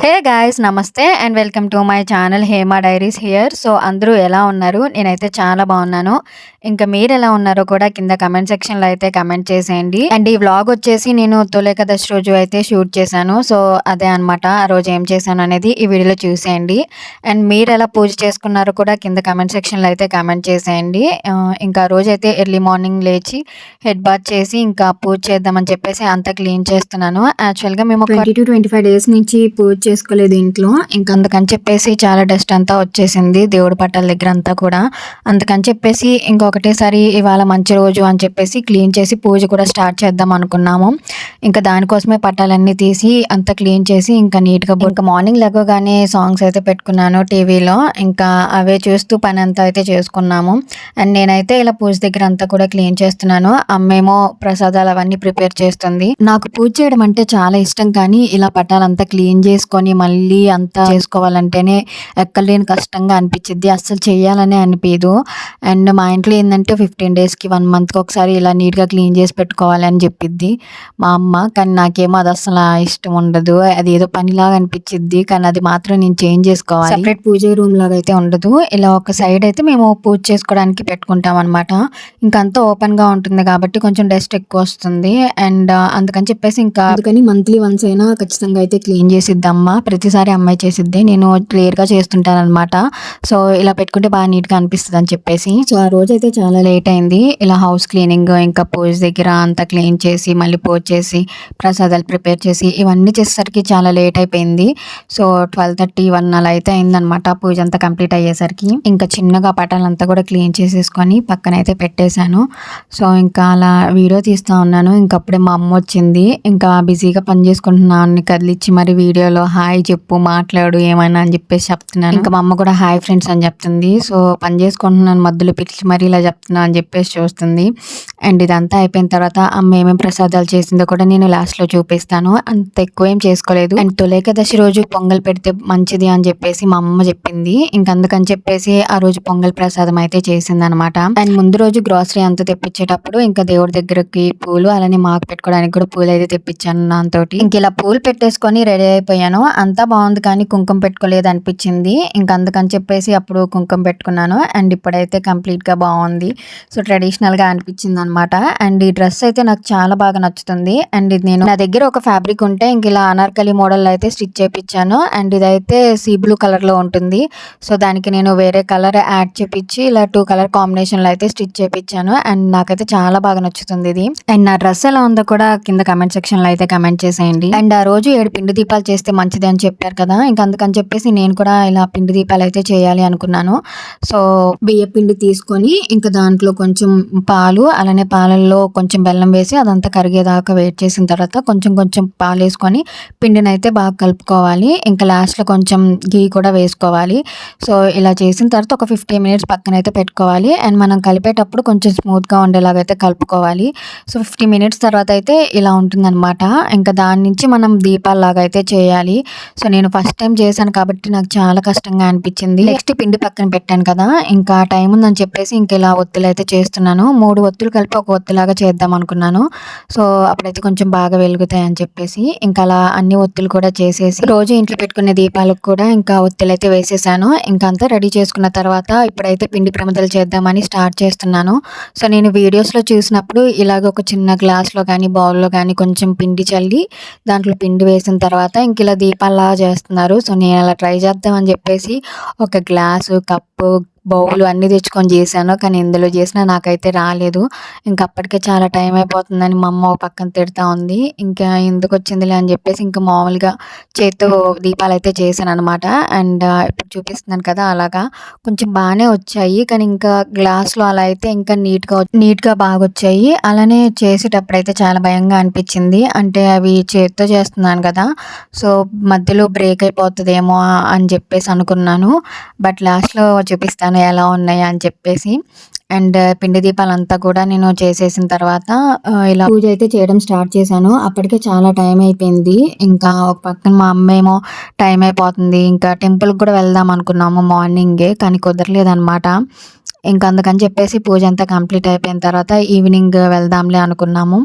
Hey guys నమస్తే and welcome to my channel Hema diaries here. So అందరూ ఎలా ఉన్నారు? నేనైతే చాలా బాగున్నాను. ఇంకా మీరు ఎలా ఉన్నారో కూడా కింద కమెంట్ సెక్షన్లో అయితే కమెంట్ చేసేయండి. అండ్ ఈ వ్లాగ్ వచ్చేసి నేను తొలేకాదశి రోజు అయితే షూట్ చేశాను. సో అదే అనమాట, ఆ రోజు ఏం చేశాను అనేది ఈ వీడియోలో చూసేయండి. అండ్ మీరు ఎలా పూజ చేసుకున్నారో కూడా కింద కమెంట్ సెక్షన్లో అయితే కమెంట్ చేసేయండి. ఇంకా ఆ రోజు అయితే ఎర్లీ మార్నింగ్ లేచి హెడ్ బాత్ చేసి ఇంకా పూజ చేద్దామని చెప్పేసి అంతా క్లీన్ చేస్తున్నాను. యాక్చువల్గా మేము 20 to 25 డేస్ నుంచి పూజ చేసుకోలేదు ఇంట్లో. ఇంకా అందుకని చెప్పేసి చాలా డస్ట్ అంతా వచ్చేసింది దేవుడి పట్టాల దగ్గర అంతా కూడా. అందుకని చెప్పేసి ఇంకొకటేసారి ఇవాళ మంచి రోజు అని చెప్పేసి క్లీన్ చేసి పూజ కూడా స్టార్ట్ చేద్దాం అనుకున్నాము. ఇంకా దానికోసమే పట్టాలన్నీ తీసి అంతా క్లీన్ చేసి ఇంకా నీట్గా ఇంకా మార్నింగ్ లెగగానే సాంగ్స్ అయితే పెట్టుకున్నాను టీవీలో. ఇంకా అవే చూస్తూ పని అంతా అయితే చేసుకున్నాము. అండ్ నేనైతే ఇలా పూజ దగ్గర అంతా కూడా క్లీన్ చేస్తున్నాను. అమ్మేమో ప్రసాదాలు అవన్నీ ప్రిపేర్ చేస్తుంది. నాకు పూజ చేయడం అంటే చాలా ఇష్టం, కానీ ఇలా పట్టాలంతా క్లీన్ చేసుకొని మళ్ళీ అంతా చేసుకోవాలంటేనే ఎక్కలేని కష్టంగా అనిపించింది. అస్సలు చేయాలనే అనిపించదు. అండ్ మా ఇంట్లో ఏంటంటే 15 డేస్కి 1 మంత్కి ఒకసారి ఇలా నీట్గా క్లీన్ చేసి పెట్టుకోవాలి అని చెప్పిద్ది మా అమ్మ. కానీ నాకేమో అది అసలు ఇష్టం ఉండదు. అది ఏదో పనిలాగా అనిపించిద్ది, కానీ అది మాత్రం నేను చేంజ్ చేసుకోవాలి. సపరేట్ పూజ రూమ్ లాగా అయితే ఉండదు. ఇలా ఒక సైడ్ అయితే మేము పూజ చేసుకోవడానికి పెట్టుకుంటాం అనమాట. ఇంకంతా ఓపెన్గా ఉంటుంది కాబట్టి కొంచెం డస్ట్ ఎక్కువ వస్తుంది. అండ్ అందుకని చెప్పేసి ఇంకా అందుకని మంత్లీ వన్స్ అయినా ఖచ్చితంగా అయితే క్లీన్ చేసిద్ది అమ్మ. ప్రతిసారి అమ్మాయి చేసిద్ది, నేను క్లియర్గా చేస్తుంటాను అనమాట. సో ఇలా పెట్టుకుంటే బాగా నీట్గా అనిపిస్తుంది అని చెప్పేసి. సో ఆ రోజు అయితే చాలా లేట్ అయింది. ఇలా హౌస్ క్లీనింగ్ ఇంకా పూజ దగ్గర అంతా క్లీన్ చేసి మళ్ళీ పూజ చేసి ప్రసాదాలు ప్రిపేర్ చేసి ఇవన్నీ చేసేసరికి చాలా లేట్ అయిపోయింది. సో 12:30-1 అలా అయితే అయిందనమాట పూజ అంతా కంప్లీట్ అయ్యేసరికి. ఇంకా చిన్నగా పటాలంతా కూడా క్లీన్ చేసేసుకొని పక్కన అయితే పెట్టేశాను. సో ఇంకా అలా వీడియో తీస్తూ ఉన్నాను. ఇంకప్పుడే మా అమ్మ వచ్చింది. ఇంకా బిజీగా పని చేసుకుంటున్నాను కదిలిచ్చి మరి వీడియోలో హాయ్ చెప్పు, మాట్లాడు ఏమైనా అని చెప్పేసి చెప్తున్నాను. ఇంకా మా అమ్మ కూడా హాయ్ ఫ్రెండ్స్ అని చెప్తుంది. సో పని చేసుకుంటున్నాను మధ్యలో పిలిచి మరి ఇలా చెప్తున్నా అని చెప్పేసి చూస్తుంది. అండ్ ఇదంతా అయిపోయిన తర్వాత అమ్మ ఏమేమి ప్రసాదాలు చేసిందో కూడా నేను లాస్ట్లో చూపిస్తాను. అంత ఎక్కువ ఏం చేసుకోలేదు. అండ్ తొలేకాదశి రోజు పొంగల్ పెడితే మంచిది అని చెప్పేసి మా అమ్మ చెప్పింది. అందుకని చెప్పేసి ఆ రోజు పొంగల్ ప్రసాదం అయితే చేసింది అనమాట. అండ్ ముందు రోజు గ్రాసరీ అంతా తెప్పించేటప్పుడు ఇంకా దేవుడి దగ్గరకి పూలు అలానే మాకు పెట్టుకోవడానికి కూడా పూలు అయితే తెప్పించాను దాంతోటి. ఇంక ఇలా పూలు పెట్టేసుకొని రెడీ అయిపోయాను. అంతా బాగుంది, కానీ కుంకుమ పెట్టుకోలేదు అనిపించింది. అందుకని చెప్పేసి అప్పుడు కుంకుమ పెట్టుకున్నాను. అండ్ ఇప్పుడైతే కంప్లీట్ గా బాగుంది. సో ట్రెడిషనల్ గా అనిపించింది అనమాట. అండ్ ఈ డ్రెస్ అయితే నాకు చాలా బాగా నచ్చుతుంది. అండ్ ఇది నేను నా దగ్గర ఒక ఫ్యాబ్రిక్ ఉంటే ఇంక ఇలా అనార్కలి మోడల్ అయితే స్టిచ్ చేయించాను. అండ్ ఇదైతే సీ బ్లూ కలర్ లో ఉంటుంది. సో దానికి నేను వేరే కలర్ యాడ్ చేపించి ఇలా 2 కలర్ కాంబినేషన్ లో అయితే స్టిచ్ చేయించాను. అండ్ నాకైతే చాలా బాగా నచ్చుతుంది ఇది. అండ్ నా డ్రెస్ ఎలా ఉందో కూడా కింద కమెంట్ సెక్షన్ లో అయితే కమెంట్ చేసేయండి. అండ్ ఆ రోజు 7 పిండి దీపాలు చేస్తే మంచిది అని చెప్పారు కదా. అందుకని చెప్పేసి నేను కూడా ఇలా పిండి దీపాలు అయితే చేయాలి అనుకున్నాను. సో బియ్య పిండి తీసుకొని ఇంకా దాంట్లో కొంచెం పాలు అలానే పాలల్లో కొంచెం బెల్లం వేసి అదంతా కరిగేదాకా వెయిట్ చేసిన తర్వాత కొంచెం కొంచెం పాలు వేసుకొని పిండిని అయితే బాగా కలుపుకోవాలి. ఇంకా లాస్ట్లో కొంచెం గీ కూడా వేసుకోవాలి. సో ఇలా చేసిన తర్వాత ఒక 15 మినిట్స్ పక్కన అయితే పెట్టుకోవాలి. అండ్ మనం కలిపేటప్పుడు కొంచెం స్మూత్గా ఉండేలాగా అయితే కలుపుకోవాలి. సో 15 మినిట్స్ తర్వాత అయితే ఇలా ఉంటుందన్నమాట. ఇంకా దాని నుంచి మనం దీపాల్లాగా అయితే చేయాలి. సో నేను ఫస్ట్ టైం చేశాను కాబట్టి నాకు చాలా కష్టంగా అనిపించింది. నెక్స్ట్ పిండి పక్కన పెట్టాను కదా, ఇంకా టైం ఉందని చెప్పేసి ఇంకా ఇలా ఒత్తులు అయితే చేస్తున్నాను. 3 ఒత్తులు కలిపి ఒక ఒత్తులాగా చేద్దాం అనుకున్నాను. సో అప్పుడైతే కొంచెం బాగా వెలుగుతాయి అని చెప్పేసి ఇంకా అలా అన్ని ఒత్తులు కూడా చేసేసి రోజు ఇంట్లో పెట్టుకునే దీపాలకు కూడా ఇంకా ఒత్తులు అయితే వేసేసాను. ఇంకా అంతా రెడీ చేసుకున్న తర్వాత ఇప్పుడైతే పిండి ప్రమిదలు చేద్దామని స్టార్ట్ చేస్తున్నాను. సో నేను వీడియోస్లో చూసినప్పుడు ఇలాగ ఒక చిన్న గ్లాస్లో కానీ బౌల్లో కానీ కొంచెం పిండి చల్లి దాంట్లో పిండి వేసిన తర్వాత ఇంక ఇలా దీపాల్లా చేస్తున్నారు. సో నేను అలా ట్రై చేద్దామని చెప్పేసి ఒక గ్లాసు, కప్పు, బౌలు అన్నీ తెచ్చుకొని చేశాను. కానీ ఇందులో చేసినా నాకైతే రాలేదు. ఇంకా అప్పటికే చాలా టైం అయిపోతుందని మా అమ్మ ఒక పక్కన తిడతా ఉంది. ఇంకా ఎందుకు వచ్చిందిలే అని చెప్పేసి ఇంకా మామూలుగా చేత్తో దీపాలు అయితే చేశాను అనమాట. అండ్ ఇప్పుడు చూపిస్తున్నాను కదా, అలాగా కొంచెం బాగానే వచ్చాయి. కానీ ఇంకా గ్లాస్లో అలా అయితే ఇంకా నీట్గా బాగా వచ్చాయి. అలానే చేసేటప్పుడు అయితే చాలా భయంగా అనిపించింది. అంటే అవి చేత్తో చేస్తున్నాను కదా, సో మధ్యలో బ్రేక్ అయిపోతుందేమో అని చెప్పేసి అనుకున్నాను. బట్ లాస్ట్లో చూపిస్తాను ఎలా ఉన్నాయి అని చెప్పేసి. అండ్ పిండి దీపాలంతా కూడా నేను చేసేసిన తర్వాత ఇలా పూజ అయితే చేయడం స్టార్ట్ చేశాను. అప్పటికే చాలా టైం అయిపోయింది. ఇంకా ఒక పక్కన మా అమ్మ ఏమో టైం అయిపోతుంది, ఇంకా టెంపుల్కి కూడా వెళ్దాం అనుకున్నాము మార్నింగే, కానీ కుదరలేదనమాట. ఇంకా అందుకని చెప్పేసి పూజ అంతా కంప్లీట్ అయిపోయిన తర్వాత ఈవినింగ్ వెళ్దాంలే అనుకున్నాము.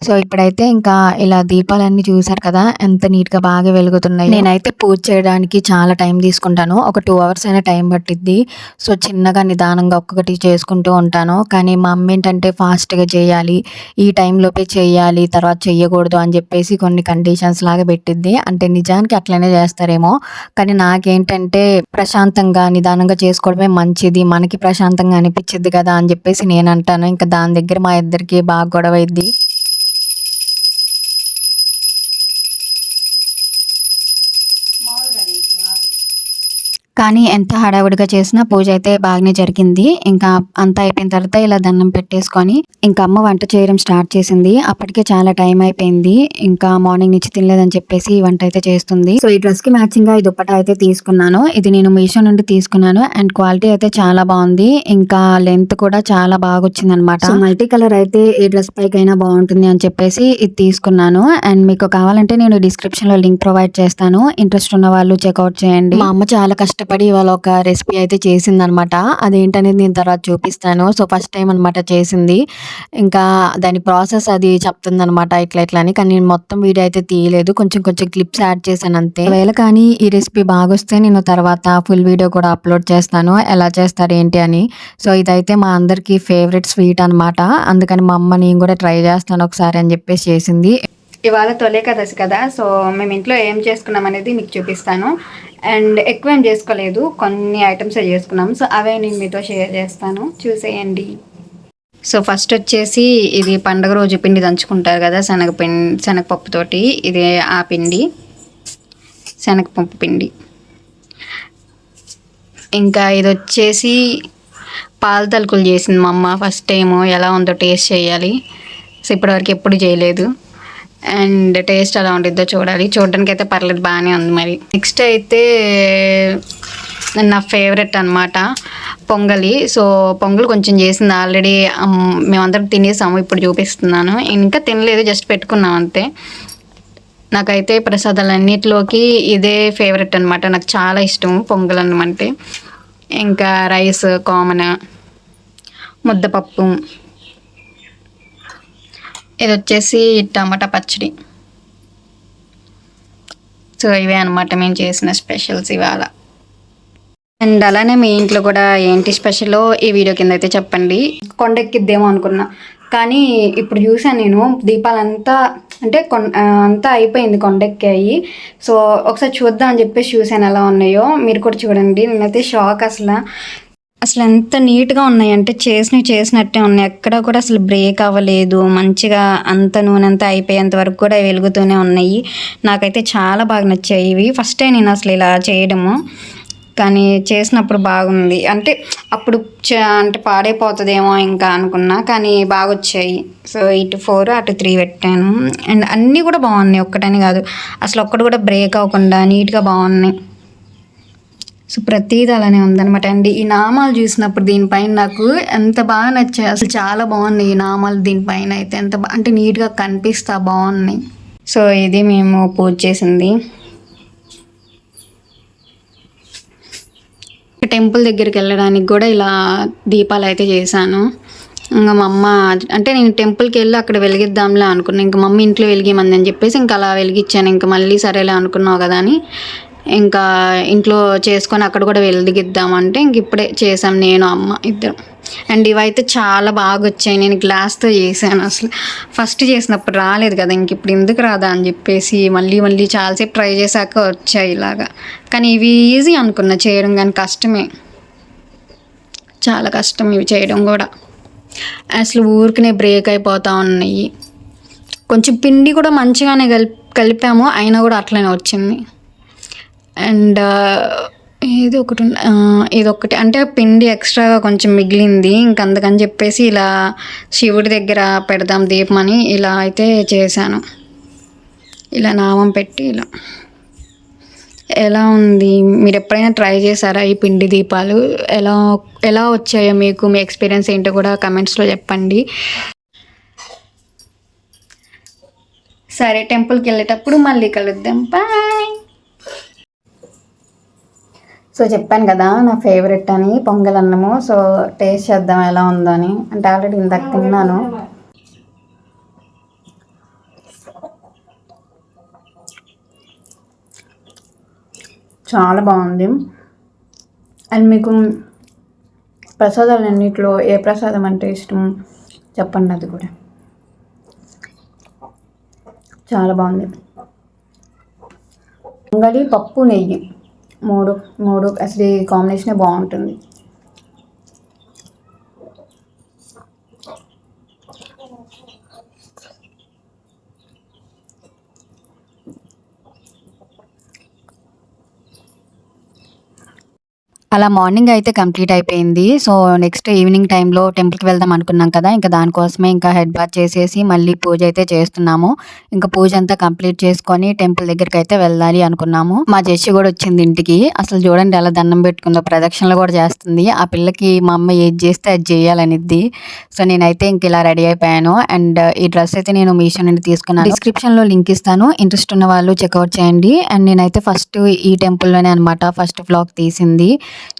సో ఇప్పుడైతే ఇంకా ఇలా దీపాలన్నీ చూసారు కదా ఎంత నీట్గా బాగా వెలుగుతున్నాయి. నేనైతే పూజ చేయడానికి చాలా టైం తీసుకుంటాను, ఒక 2 అవర్స్ అయినా టైం పట్టిద్ది. సో చిన్నగా నిదానంగా ఒక్కొక్కటి చేసుకుంటూ ఉంటాను. కానీ మా అమ్మ ఏంటంటే ఫాస్ట్గా చేయాలి, ఈ టైంలోపే చేయాలి, తర్వాత చెయ్యకూడదు అని చెప్పేసి కొన్ని కండిషన్స్ లాగా పెట్టిద్ది. అంటే నిజానికి అట్లనే చేస్తారేమో, కానీ నాకేంటంటే ప్రశాంతంగా నిదానంగా చేసుకోవడమే మంచిది, మనకి ప్రశాంతంగా అనిపించిద్ది కదా అని చెప్పేసి నేను అంటాను. ఇంకా దాని దగ్గర మా ఇద్దరికి బాగా గొడవ అయింది. కానీ ఎంత హడావుడిగా చేసినా పూజ అయితే బాగానే జరిగింది. ఇంకా అంతా అయిపోయిన తర్వాత ఇలా దండం పెట్టేసుకొని ఇంకా అమ్మ వంట చేయడం స్టార్ట్ చేసింది. అప్పటికే చాలా టైం అయిపోయింది, ఇంకా మార్నింగ్ నుంచి తినలేదని చెప్పేసి ఈ వంట అయితే చేస్తుంది. సో ఈ డ్రెస్ కి మ్యాచింగ్ గా ఈ దుప్పటా అయితే తీసుకున్నాను. ఇది నేను మీషో నుండి తీసుకున్నాను అండ్ క్వాలిటీ అయితే చాలా బాగుంది, ఇంకా లెంత్ కూడా చాలా బాగా వచ్చింది అనమాట. సో మల్టీ కలర్ అయితే ఈ డ్రెస్ పైకి అయినా బాగుంటుంది అని చెప్పేసి ఇది తీసుకున్నాను. అండ్ మీకు కావాలంటే నేను డిస్క్రిప్షన్ లో లింక్ ప్రొవైడ్ చేస్తాను, ఇంట్రెస్ట్ ఉన్న వాళ్ళు చెక్అవుట్ చేయండి. మా అమ్మ చాలా కష్టపడి ఇవాళ ఒక రెసిపీ అయితే చేసిందనమాట, అదేంటనేది నేను తర్వాత చూపిస్తాను. సో ఫస్ట్ టైం అనమాట చేసింది, ఇంకా దాని ప్రాసెస్ అది చెప్తుందనమాట ఇట్లా ఇట్లా అని. కానీ నేను మొత్తం వీడియో అయితే తీయలేదు, కొంచెం కొంచెం క్లిప్స్ యాడ్ చేశాను అంతే. ఒకవేళ కానీ ఈ రెసిపీ బాగొస్తే నేను తర్వాత ఫుల్ వీడియో కూడా అప్లోడ్ చేస్తాను ఎలా చేస్తారు ఏంటి అని. సో ఇదైతే మా అందరికీ ఫేవరెట్ స్వీట్ అనమాట, అందుకని మా అమ్మ నేను కూడా ట్రై చేస్తాను ఒకసారి అని చెప్పేసి చేసింది. ఇవాళ తొలి ఏకాదశి కదా, సో మేము ఇంట్లో ఏం చేసుకున్నాం అనేది మీకు చూపిస్తాను. అండ్ ఎక్కువ ఏం చేసుకోలేదు, కొన్ని ఐటమ్స్ చేసుకున్నాం, సో అవే నేను మీతో షేర్ చేస్తాను, చూసేయండి. సో ఫస్ట్ వచ్చేసి ఇది పండగ రోజు పిండి దంచుకుంటారు కదా, శనగపప్పుతోటి, ఇది ఆ పిండి శనగపప్పు పిండి. ఇంకా ఇది వచ్చేసి పాల తలుకులు చేసింది మా అమ్మ, ఫస్ట్ టైము ఎలా ఉందో టేస్ట్ చేయాలి. సో ఇప్పటివరకు ఎప్పుడు చేయలేదు, అండ్ టేస్ట్ ఎలా ఉంటుందో చూడాలి. చూడడానికి అయితే పర్లేదు, బాగానే ఉంది. మరి నెక్స్ట్ అయితే నా ఫేవరెట్ అనమాట పొంగలి. సో పొంగల్ కొంచెం చేసింది ఆల్రెడీ, మేమందరం తినేసాము, ఇప్పుడు చూపిస్తున్నాను. ఇంకా తినలేదు, జస్ట్ పెట్టుకున్నాం అంతే. నాకైతే ప్రసాదాలన్నిటిలోకి ఇదే ఫేవరెట్ అనమాట, నాకు చాలా ఇష్టం పొంగల్ అన్నం అంటే. ఇంకా రైస్ కామన్, ముద్దపప్పు, ఇది వచ్చేసి టమాటా పచ్చడి. సో ఇవే అనమాట మేము చేసిన స్పెషల్స్ ఇవాళ. అండ్ అలానే మీ ఇంట్లో కూడా ఏంటి స్పెషల్ ఈ వీడియో కింద అయితే చెప్పండి. కొండెక్కిద్దేమో అనుకున్నా, కానీ ఇప్పుడు చూసాను నేను దీపాలంతా, అంటే అంతా అయిపోయింది, కొండెక్కాయి. సో ఒకసారి చూద్దాం అని చెప్పేసి చూసాను ఎలా ఉన్నాయో, మీరు కూడా చూడండి. నేనైతే షాక్, అసలు ఎంత నీట్గా ఉన్నాయంటే చేసినట్టే ఉన్నాయి, ఎక్కడ కూడా అసలు బ్రేక్ అవ్వలేదు, మంచిగా అంత నూనె అంతా అయిపోయేంత వరకు కూడా వెలుగుతూనే ఉన్నాయి. నాకైతే చాలా బాగా నచ్చాయి ఇవి, ఫస్ట్ టైం నేను అసలు ఇలా చేయడము, కానీ చేసినప్పుడు బాగుంది. అంటే అప్పుడు అంటే పాడైపోతుందేమో ఇంకా అనుకున్నా, కానీ బాగా వచ్చాయి. సో ఇటు 4 అటు 3 పెట్టాను, అండ్ అన్నీ కూడా బాగున్నాయి, ఒక్కటని కాదు, అసలు ఒక్కటి కూడా బ్రేక్ అవ్వకుండా నీట్గా బాగున్నాయి. సో ప్రతిదీ అలానే ఉందనమాట. అండి ఈ నామాలు చూసినప్పుడు దీనిపైన నాకు ఎంత బాగా నచ్చాయి, అసలు చాలా బాగున్నాయి ఈ నామాలు దీనిపైన అయితే, ఎంత అంటే నీట్గా కనిపిస్తా బాగున్నాయి. సో ఇది మేము పూజ చేసింది. టెంపుల్ దగ్గరికి వెళ్ళడానికి కూడా ఇలా దీపాలు అయితే చేశాను. ఇంకా మా అమ్మ, అంటే నేను టెంపుల్కి వెళ్ళి అక్కడ వెలిగిద్దాంలే అనుకున్నాను, ఇంకా మమ్మీ ఇంట్లో వెలిగిమంది అని చెప్పేసి ఇంకా అలా వెలిగించాను. ఇంకా మళ్ళీ సరేలే అనుకున్నావు కదా అని ఇంకా ఇంట్లో చేసుకొని అక్కడ కూడా వెలిగిద్దామంటే ఇంక ఇప్పుడే చేసాం నేను అమ్మ ఇద్దరం. అండ్ ఇవైతే చాలా బాగా వచ్చాయి, నేను గ్లాస్తో చేశాను, అసలు ఫస్ట్ చేసినప్పుడు రాలేదు కదా, ఇంక ఇప్పుడు ఎందుకు రాదా అని చెప్పేసి మళ్ళీ చాలాసేపు ట్రై చేశాక వచ్చాయి ఇలాగా. కానీ ఇవి ఈజీ అనుకున్నా చేయడం, కానీ కష్టమే, చాలా కష్టం ఇవి చేయడం కూడా. అసలు ఊరికనే బ్రేక్ అయిపోతూ ఉన్నాయి. కొంచెం పిండి కూడా మంచిగానే కలిపాము, అయినా కూడా అట్లనే వచ్చింది. అండ్ ఇదొకటి అంటే పిండి ఎక్స్ట్రాగా కొంచెం మిగిలింది, ఇంక అందుకని చెప్పేసి ఇలా శివుడి దగ్గర పెడదాం దీపం అని ఇలా అయితే చేశాను, ఇలా నామం పెట్టి ఇలా. ఎలా ఉంది, మీరు ఎప్పుడైనా ట్రై చేశారా ఈ పిండి దీపాలు? ఎలా వచ్చాయో మీకు, మీ ఎక్స్పీరియన్స్ ఏంటో కూడా కమెంట్స్లో చెప్పండి. సరే, టెంపుల్కి వెళ్ళేటప్పుడు మళ్ళీ కలుద్దాం, బాయ్. సో చెప్పాను కదా నా ఫేవరెట్ అని పొంగల్ అన్నము. సో టేస్ట్ చేద్దాం ఎలా ఉందని, అంటే ఆల్రెడీ ఇందాక తిన్నాను. చాలా బాగుంది. అండ్ మీకు ప్రసాదాలన్నిటిలో ఏ ప్రసాదం అంటే ఇష్టం చెప్పండి. అది కూడా చాలా బాగుంది. పొంగలి, పప్పు, నెయ్యి మూడు మూడు అసలు ఈ కాంబినేషనే బాగుంటుంది. అలా మార్నింగ్ అయితే కంప్లీట్ అయిపోయింది. సో, నెక్స్ట్ ఈవినింగ్ టైంలో టెంపుల్‌కి వెళ్దాం అనుకున్నాం కదా! ఇంకా దానికోసమే ఇంకా హెడ్ బాత్ చేసేసి మళ్ళీ పూజ అయితే చేస్తున్నాము. ఇంకా పూజ అంతా కంప్లీట్ చేసుకొని టెంపుల్ దగ్గరికైతే వెళ్ళాలి అనుకున్నాము. మా జెస్సి కూడా వచ్చింది ఇంటికి. అసలు చూడండి ఎలా దండం పెట్టుకుందో, ప్రదక్షిణలు కూడా చేస్తుంది. ఆ పిల్లకి మా అమ్మ ఏది చేస్తే అది చేయాలనిద్ది. సో, నేనైతే ఇంక ఇలా రెడీ అయిపోయాను. అండ్ ఈ డ్రెస్ అయితే నేను మీషో నుండి తీసుకున్నాను. డిస్క్రిప్షన్‌లో లింక్ ఇస్తాను. ఇంట్రెస్ట్ ఉన్న వాళ్ళు చెక్‌ఔట్ చేయండి. అండ్ నేనైతే ఫస్ట్ ఈ టెంపుల్‌లోనే అనమాట ఫస్ట్ వ్లాగ్ తీసింది.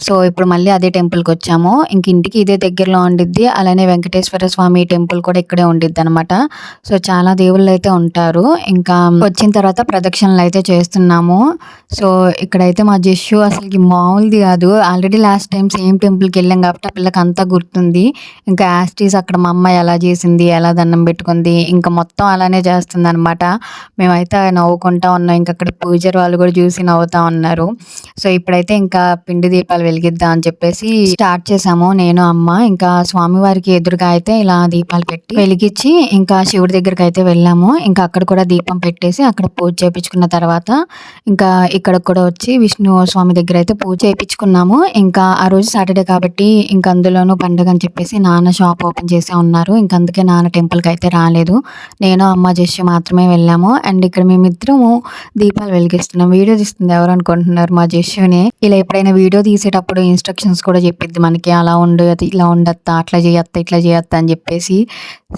సో, ఇప్పుడు మళ్ళీ అదే టెంపుల్‌కొచ్చాము. ఇంక ఇంటికి ఇదే దగ్గరలో ఉండిద్ది. అలానే వెంకటేశ్వర స్వామి టెంపుల్ కూడా ఇక్కడే ఉండిద్దనమాట. సో, చాలా దేవుళ్ళైతే ఉంటారు. ఇంకా వచ్చిన తర్వాత ప్రదక్షిణలైతే చేస్తున్నాము. సో, ఇక్కడైతే మా జెస్సు అసలకి మామూలుది కాదు. ఆల్రెడీ లాస్ట్ టైం సేమ్ టెంపుల్‌కెళ్ళాం కాబట్టి ఆ పిల్లకి అంతా గుర్తుంది. ఇంకా యాజ్ ఇట్ ఈజ్ అక్కడ మా అమ్మ ఎలా చేసింది, ఎలా దండం పెట్టుకుంది, ఇంకా మొత్తం అలానే చేస్తుందనమాట. మేమైతే నవ్వుకుంటా ఉన్నాం. ఇంక అక్కడ పూజారి వాళ్ళు కూడా చూసి నవ్వుతా ఉన్నారు. సో, ఇప్పుడైతే ఇంకా పిండి దీపాలు వెలిగిద్దాం అని చెప్పేసి స్టార్ట్ చేసాము నేను, అమ్మ. ఇంకా స్వామివారికి ఎదురుగా అయితే ఇలా దీపాలు పెట్టి వెలిగించి ఇంకా శివుడి దగ్గరికి అయితే వెళ్ళాము. ఇంకా అక్కడ కూడా దీపం పెట్టేసి అక్కడ పూజ చేయించుకున్న తర్వాత ఇంకా ఇక్కడ కూడా వచ్చి విష్ణు స్వామి దగ్గర అయితే పూజ చేయించుకున్నాము. ఇంకా ఆ రోజు సాటర్డే కాబట్టి ఇంకా అందులోనూ పండుగ అని చెప్పేసి నాన్న షాప్ ఓపెన్ చేసే ఉన్నారు. ఇంకా అందుకే నాన్న టెంపుల్కి అయితే రాలేదు. నేను, అమ్మ, జెస్సి మాత్రమే వెళ్ళాము. అండ్ ఇక్కడ మేమిద్దరము దీపాలు వెలిగిస్తున్నాం. వీడియో తీస్తుంది ఎవరు అనుకుంటున్నారు? మా జెస్సుని. ఇలా ఎప్పుడైనా వీడియో తీసేటప్పుడు ఇన్స్ట్రక్షన్స్ కూడా చెప్పిద్ది మనకి. అలా ఉండు, అది ఇలా ఉండత్తా, అట్లా చేయత్తా, ఇట్లా చేయత్తా అని చెప్పేసి.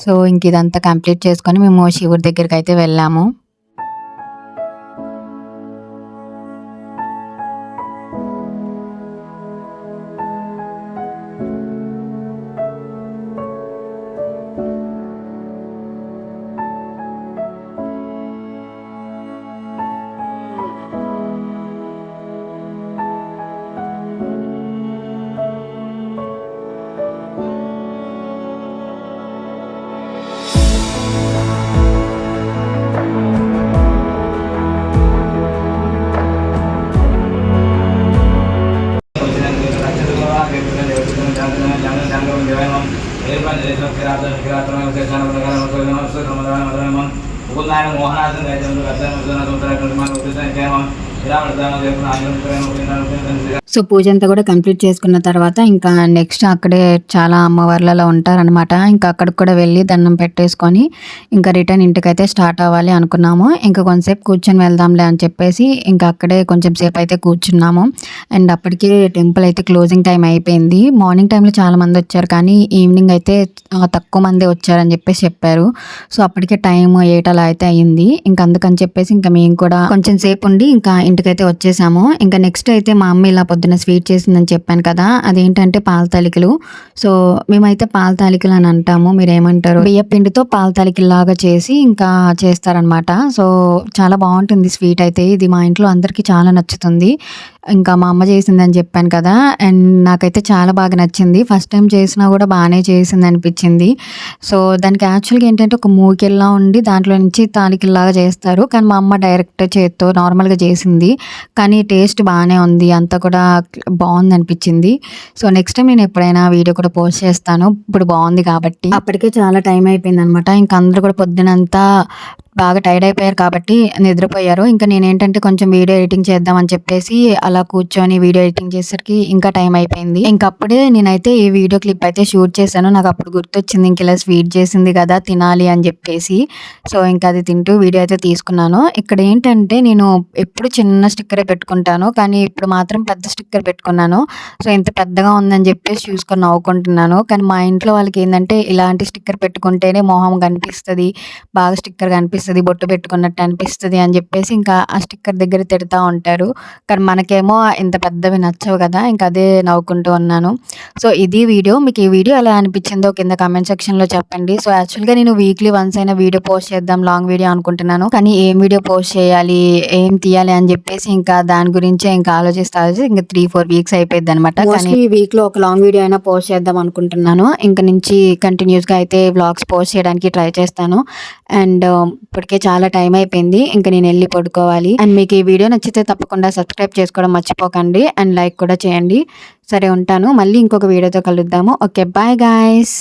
సో, ఇంక ఇదంతా కంప్లీట్ చేసుకొని మేము శివుడి దగ్గరికి అయితే వెళ్ళాము. సో, పూజ అంతా కూడా కంప్లీట్ చేసుకున్న తర్వాత ఇంకా నెక్స్ట్ అక్కడే చాలా అమ్మవార్లు అలా ఉంటారనమాట. ఇంకా అక్కడికి కూడా వెళ్ళి దండం పెట్టేసుకొని ఇంకా రిటర్న్ ఇంటికైతే స్టార్ట్ అవ్వాలి అనుకున్నాము. ఇంకా కొంతసేపు కూర్చొని వెళ్దాంలే అని చెప్పేసి ఇంకా అక్కడే కొంచెం సేపు అయితే కూర్చున్నాము. అండ్ అప్పటికి టెంపుల్ అయితే క్లోజింగ్ టైం అయిపోయింది. మార్నింగ్ టైంలో చాలా మంది వచ్చారు కానీ ఈవినింగ్ అయితే తక్కువ మందే వచ్చారని చెప్పేసి చెప్పారు. సో, అప్పటికే టైం 8 అలా అయితే అయ్యింది. ఇంకా అందుకని చెప్పేసి ఇంకా మేము కూడా కొంచెం సేపు ఉండి ఇంకా ఇంటికైతే వచ్చేసాము. ఇంకా నెక్స్ట్ అయితే మా అమ్మ ఇలా పొద్దున స్వీట్ చేసిందని చెప్పాను కదా! అదేంటంటే పాల తాలికలు. సో, మేమైతే పాల తాలికలు అని అంటాము. మీరేమంటారో? బియ్యం పిండితో పాల తాలికల్లాగా చేసి ఇంకా చేస్తారనమాట. సో, చాలా బాగుంటుంది స్వీట్ అయితే. ఇది మా ఇంట్లో అందరికీ చాలా నచ్చుతుంది. ఇంకా మా అమ్మ చేసిందని చెప్పాను కదా! అండ్ నాకైతే చాలా బాగా నచ్చింది. ఫస్ట్ టైం చేసినా కూడా బాగానే చేసింది అనిపించింది. సో, దానికి యాక్చువల్గా ఏంటంటే ఒక మూకిల్లా ఉండి దాంట్లో నుంచి తాలికల్లాగా చేస్తారు. కానీ మా అమ్మ డైరెక్ట్ చేత్తో నార్మల్గా చేసింది. కానీ టేస్ట్ బాగానే ఉంది. అంతా కూడా బాగుంది అనిపించింది. సో, నెక్స్ట్ టైం నేను ఎప్పుడైనా వీడియో కూడా పోస్ట్ చేస్తాను. ఇప్పుడు బాగుంది కాబట్టి. అప్పటికే చాలా టైం అయిపోయింది అనమాట. ఇంకా అందరూ కూడా పొద్దునంతా బాగా టైర్డ్ అయిపోయారు కాబట్టి నిద్రపోయారు. ఇంకా నేనేంటంటే కొంచెం వీడియో ఎడిటింగ్ చేద్దామని చెప్పేసి అలా కూర్చొని వీడియో ఎడిటింగ్ చేసేసరికి ఇంకా టైం అయిపోయింది. ఇంకప్పుడే నేనైతే ఈ వీడియో క్లిప్ అయితే షూట్ చేశాను. నాకు అప్పుడు గుర్తొచ్చింది ఇంక ఇలా స్వీట్ చేసింది కదా తినాలి అని చెప్పేసి. సో, ఇంకా అది తింటూ వీడియో అయితే తీసుకున్నాను. ఇక్కడ ఏంటంటే నేను ఎప్పుడు చిన్న స్టిక్కరే పెట్టుకుంటాను. కానీ ఇప్పుడు మాత్రం పెద్ద స్టిక్కర్ పెట్టుకున్నాను. సో, ఇంత పెద్దగా ఉందని చెప్పేసి చూసుకొని నవ్వుకుంటున్నాను. కానీ మా ఇంట్లో వాళ్ళకి ఏంటంటే ఇలాంటి స్టిక్కర్ పెట్టుకుంటేనే మొహం కనిపిస్తుంది, బాగా స్టిక్కర్ కనిపిస్తుంది, బొట్టు పెట్టుకున్నట్టు అనిపిస్తుంది అని చెప్పేసి ఇంకా ఆ స్టిక్కర్ దగ్గర తిడతా ఉంటారు. కానీ మనకేమో నాకేమో ఇంత పెద్దవి నచ్చవు కదా, ఇంకా అదే నవ్వుకుంటూ ఉన్నాను. సో ఇది వీడియో. మీకు ఈ వీడియో ఎలా అనిపించిందో కింద కామెంట్ సెక్షన్లో చెప్పండి. సో యాక్చువల్గా నేను వీక్లీ వన్స్ అయినా వీడియో పోస్ట్ చేద్దాం, లాంగ్ వీడియో అనుకుంటున్నాను. కానీ ఏం వీడియో పోస్ట్ చేయాలి, ఏం తీయాలి అని చెప్పేసి ఇంకా దాని గురించే ఇంకా ఆలోచిస్తే ఇంకా 3-4 వీక్స్ అయిపోయింది అనమాట. కానీ ఈ వీక్లో ఒక లాంగ్ వీడియో అయినా పోస్ట్ చేద్దాం అనుకుంటున్నాను. ఇంక నుంచి కంటిన్యూస్గా అయితే వ్లాగ్స్ పోస్ట్ చేయడానికి ట్రై చేస్తాను. అండ్ ఇప్పటికే చాలా టైం అయిపోయింది, ఇంకా నేను వెళ్ళి పడుకోవాలి. అండ్ మీకు ఈ వీడియో నచ్చితే తప్పకుండా సబ్స్క్రైబ్ చేసుకోవడం మర్చిపోకండి అండ్ లైక్ కూడా చేయండి. సరే ఉంటాను, మళ్ళీ ఇంకొక వీడియోతో కలుద్దాము. Okay, bye guys.